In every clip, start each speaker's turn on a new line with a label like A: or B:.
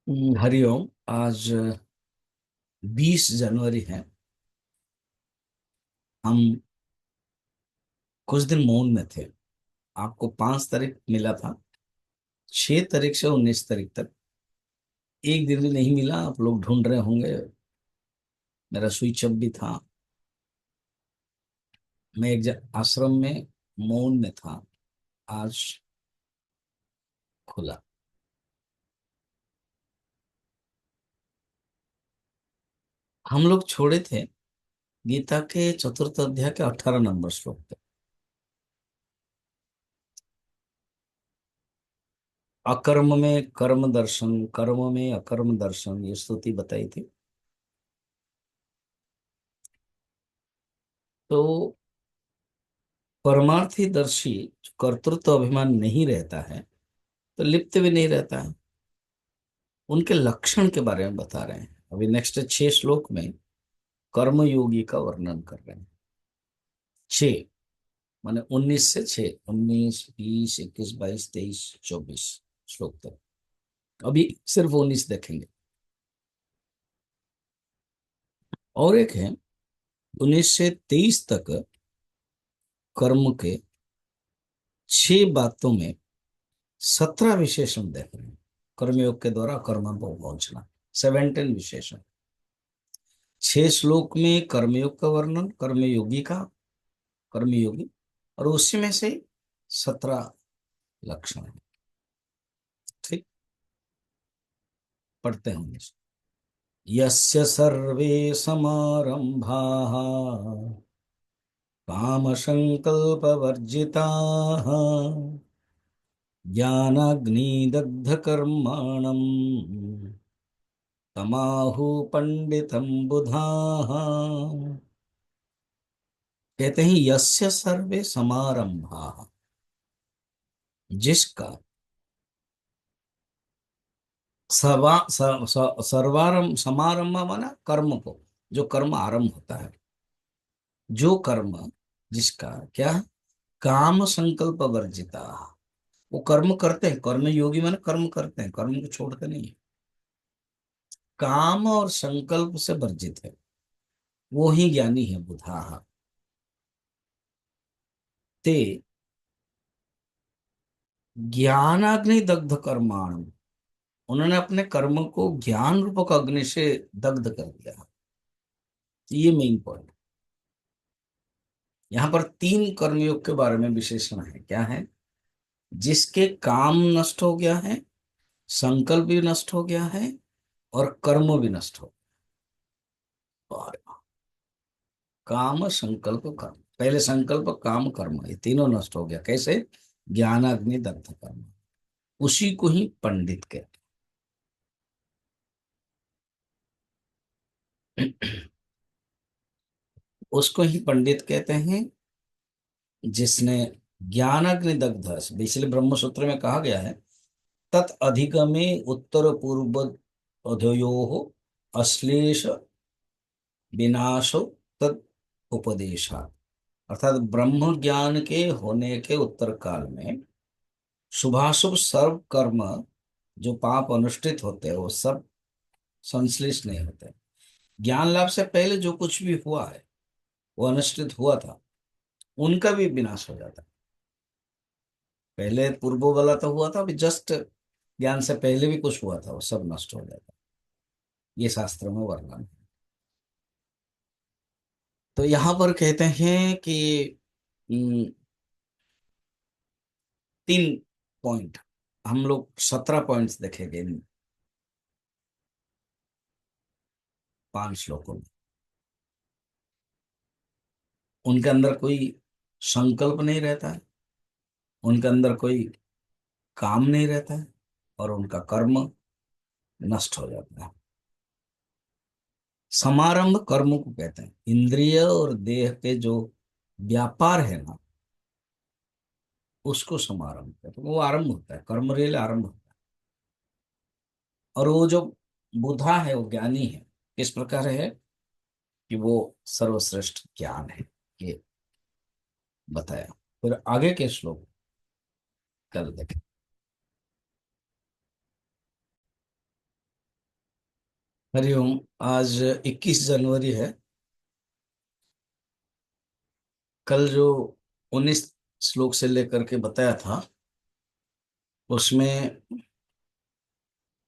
A: हरिओम। आज 20 जनवरी है। हम कुछ दिन मौन में थे। आपको 5 तारीख मिला था। 6 तारीख से 19 तारीख तक एक दिन भी नहीं मिला। आप लोग ढूंढ रहे होंगे। मेरा स्विच ऑफ भी था। मैं एक आश्रम में मौन में था। आज खुला। हम लोग छोड़े थे गीता के चतुर्थ अध्याय के 18 नंबर श्लोक पे। अकर्म में कर्म दर्शन, कर्म में अकर्म दर्शन, ये स्तुति बताई थी। तो परमार्थी दर्शी जो कर्तृत्व अभिमान नहीं रहता है, तो लिप्त भी नहीं रहता है। उनके लक्षण के बारे में बता रहे हैं। अभी नेक्स्ट 6 श्लोक में कर्मयोगी का वर्णन कर रहे हैं। 6 माने 19 से 6, 19, 20, 21, 22, 23, 24 श्लोक तक। अभी सिर्फ 19 देखेंगे। और एक है 19 से 23 तक। कर्म के 6 बातों में 17 विशेषण देख रहे हैं। कर्मयोग के द्वारा कर्म को पहुंचना, 17 विशेषण। 6 श्लोक में कर्मयोग का वर्णन, कर्मयोगी का, कर्मयोगी, और उसी में से 17 लक्षण है। ठीक, पढ़ते हैं। यस्य सर्वे समारंभाः काम संकल्प वर्जिताः ज्ञानाग्निदग्ध कर्माणम् तमाहु पंडितम बुधाः। कहते हैं यस्य सर्वे समारंभाः, जिसका सर्वारंभ, समारंभ माना कर्म को, जो कर्म आरंभ होता है, जो कर्म, जिसका क्या, काम संकल्प वर्जिता। वो कर्म करते हैं, कर्म योगी माने कर्म करते हैं, कर्म को छोड़ते नहीं है। काम और संकल्प से वर्जित है, वो ही ज्ञानी है। बुधा ते ज्ञानाग्नि दग्ध कर्माण, उन्होंने अपने कर्म को ज्ञान रूपक अग्नि से दग्ध कर दिया। ये मेन पॉइंट। यहाँ पर 3 कर्मयोग के बारे में विशेषण है। क्या है? जिसके काम नष्ट हो गया है, संकल्प भी नष्ट हो गया है, और कर्म भी नष्ट हो गया। और काम संकल्प कर्म, पहले संकल्प काम कर्म, ये तीनों नष्ट हो गया। कैसे? ज्ञानाग्नि दग्ध कर्म। उसी को ही पंडित कहते हैं। उसको ही पंडित कहते हैं जिसने ज्ञानाग्नि दग्ध, इसलिए ब्रह्म सूत्र में कहा गया है तत् अधिगमे उत्तर पूर्व अधयो अश्लेष विनाशो तत् उपदेशात्। अर्थात ब्रह्म ज्ञान के होने के उत्तर काल में शुभाशुभ सर्व कर्म, जो पाप अनुष्ठित होते हैं, वो सब संश्लिष्ट नहीं होते। ज्ञान लाभ से पहले जो कुछ भी हुआ है, वो अनुष्ठित हुआ था, उनका भी विनाश हो जाता है। पहले पूर्व वाला तो हुआ था, अभी जस्ट ज्ञान से पहले भी कुछ हुआ था, वो सब नष्ट हो जाता है। ये शास्त्र में वर्णन है। तो यहाँ पर कहते हैं कि 3 पॉइंट, हम लोग 17 पॉइंट्स देखेंगे इन 5 श्लोकों में। उनके अंदर कोई संकल्प नहीं रहता है, उनके अंदर कोई काम नहीं रहता है, और उनका कर्म नष्ट हो जाता है। समारंभ कर्म को कहते हैं। इंद्रिय और देह के जो व्यापार है ना, उसको समारंभ कहते हैं। वो आरंभ होता है, कर्म रेल आरंभ होता है। और वो जो बुधा है, वो ज्ञानी है। किस प्रकार है? कि वो सर्वश्रेष्ठ ज्ञान है, ये बताया। फिर आगे के श्लोक कल देखें। हरिओम। आज 21 जनवरी है। कल जो 19 श्लोक से लेकर के बताया था, उसमें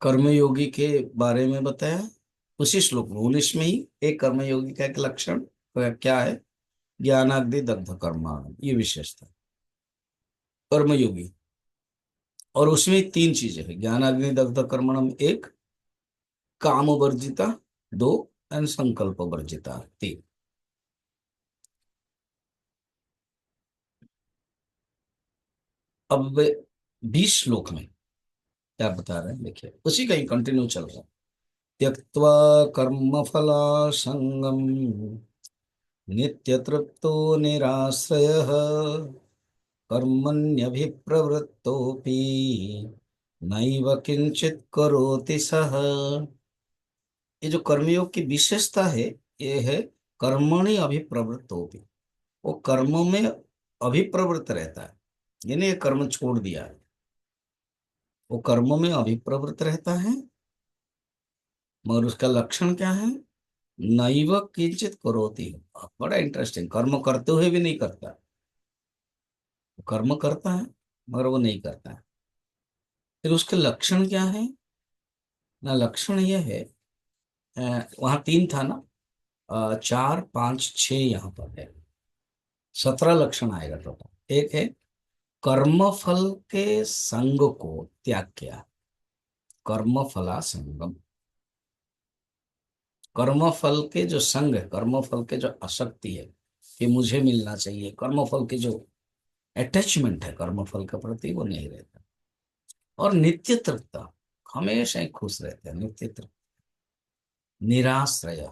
A: कर्मयोगी के बारे में बताया। उसी श्लोक में 19 में ही एक कर्मयोगी का एक लक्षण क्या है? ज्ञानाग्नि दग्ध कर्मा, ये विशेषता कर्मयोगी। और उसमें तीन चीजें हैं: ज्ञानाग्नि दग्ध कर्मणम एक, काम वर्जिता दो, एंड संकल्प वर्जिता तीन। अब 20 श्लोक में क्या बता रहे हैं, देखिए, उसी का ही कंटिन्यू चल रहा है। त्यक्त्वा कर्मफलासंगम नित्यतृप्तो निराश्रयः कर्मण्यभिप्रवृत्तोऽपि नैव किंचित करोति सः। ये जो कर्मयोग की विशेषता है, ये है कर्मणि अभिप्रवृत्तोऽपि। वो कर्म में अभिप्रवृत्त रहता है, यानी ये कर्म छोड़ दिया है, वो कर्म में अभिप्रवृत्त रहता है। मगर उसका लक्षण क्या है? नैव किंचित करोति। बड़ा इंटरेस्टिंग, कर्म करते हुए भी नहीं करता। कर्म करता है मगर वो नहीं करता है। फिर उसके लक्षण क्या है? ना, लक्षण यह है, वहां तीन था ना, चार पांच छह यहाँ पर है, 17 लक्षण आएगा टोटल। एक है कर्म फल के संग को त्याग किया, कर्म फला संगम। कर्म फल के जो संग है, कर्म फल के जो आसक्ति है कि मुझे मिलना चाहिए, कर्म फल की जो अटैचमेंट है कर्म फल के प्रति, वो नहीं रहता। और नित्य तृप्ता, हमेशा ही खुश रहते हैं, नित्य तृप्त। निराश्रय,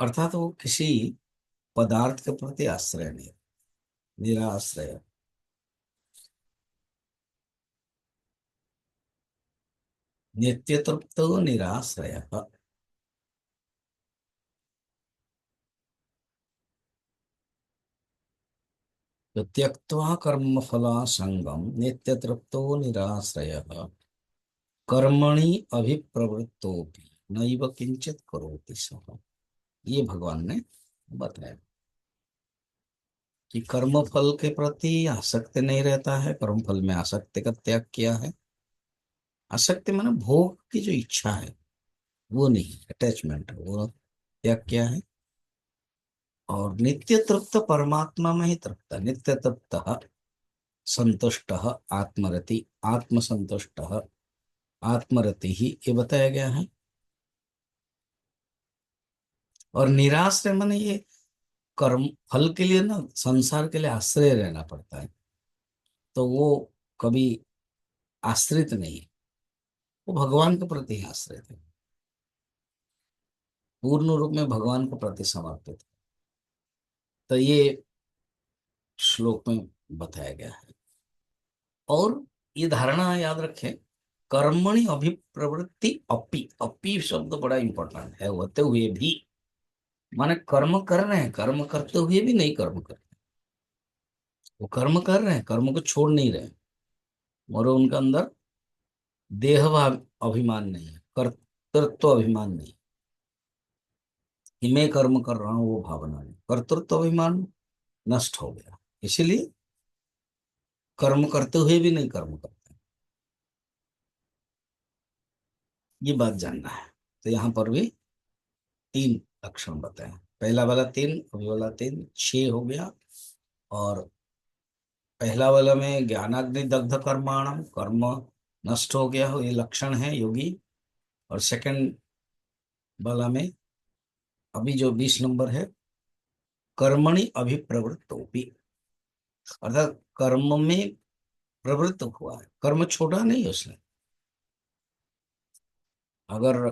A: अर्थात वो किसी पदार्थ के प्रति आश्रय नहीं, निराश्रय। नित्य तृप्तो निराश्रय। तो त्यक्त्वा कर्म फला संगम नित्य तृप्तो निराश्रय कर्मणि अभिप्रवृत्तोपि नैव किंचित करोति सः। ये भगवान ने बताया कि कर्म फल के प्रति आसक्ति नहीं रहता है, कर्म फल में आसक्ति का त्याग किया है। आसक्ति माने भोग की जो इच्छा है, वो नहीं, अटैचमेंट वो त्याग किया है। और नित्य तृप्त परमात्मा में ही तृप्त, नित्य तृप्त संतुष्ट आत्मरति, आत्मसंतुष्ट आत्मरति ही ये बताया गया है। और निराश्रय माने ये कर्म फल के लिए ना, संसार के लिए आश्रय रहना पड़ता है, तो वो कभी आश्रित नहीं, वो भगवान के प्रति ही आश्रित है, पूर्ण रूप में भगवान के प्रति समर्पित है। तो ये श्लोक में बताया गया है। और ये धारणा याद रखें, कर्मणि अभिप्रवृत्ति अपि, अपि शब्द बड़ा इंपॉर्टेंट है, होते हुए भी। माने कर्म कर रहे हैं, कर्म करते हुए भी नहीं कर्म कर रहे, वो कर्म कर रहे हैं, कर्म को छोड़ नहीं रहे, और उनके अंदर देह अभिमान नहीं है, कर्तृत्व अभिमान नहीं कि मैं कर्म कर रहा हूं, वो भावना नहीं, कर्तृत्व अभिमान नष्ट हो गया। इसीलिए कर्म करते हुए भी नहीं कर्म करते। ये बात जानना है। तो यहाँ पर भी तीन लक्षण बताए, पहला वाला तीन, अभी वाला तीन, छह हो गया। और पहला वाला में ज्ञानाग्नि दग्ध कर्माणम, कर्म नष्ट हो गया हो, ये लक्षण है योगी। और सेकंड वाला में अभी जो 20 नंबर है, कर्मणि अभिप्रवृत्तोपि, अर्थात कर्म में प्रवृत्त हुआ है, कर्म छोड़ा नहीं उसने। अगर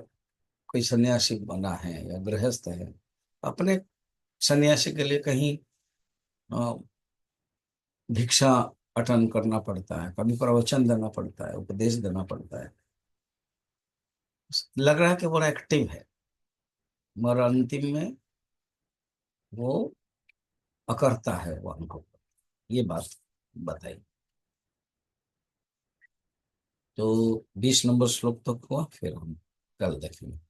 A: कोई सन्यासी बना है या गृहस्थ है, अपने सन्यासी के लिए कहीं अ, भिक्षा अटन करना पड़ता है, कभी प्रवचन देना पड़ता है, उपदेश देना पड़ता है, लग रहा है कि बड़ा एक्टिव है, मगर अंतिम में वो अकर्ता है, वो हमको, ये बात बताई। तो 20 नंबर श्लोक तक हुआ, फिर हम कल देखेंगे।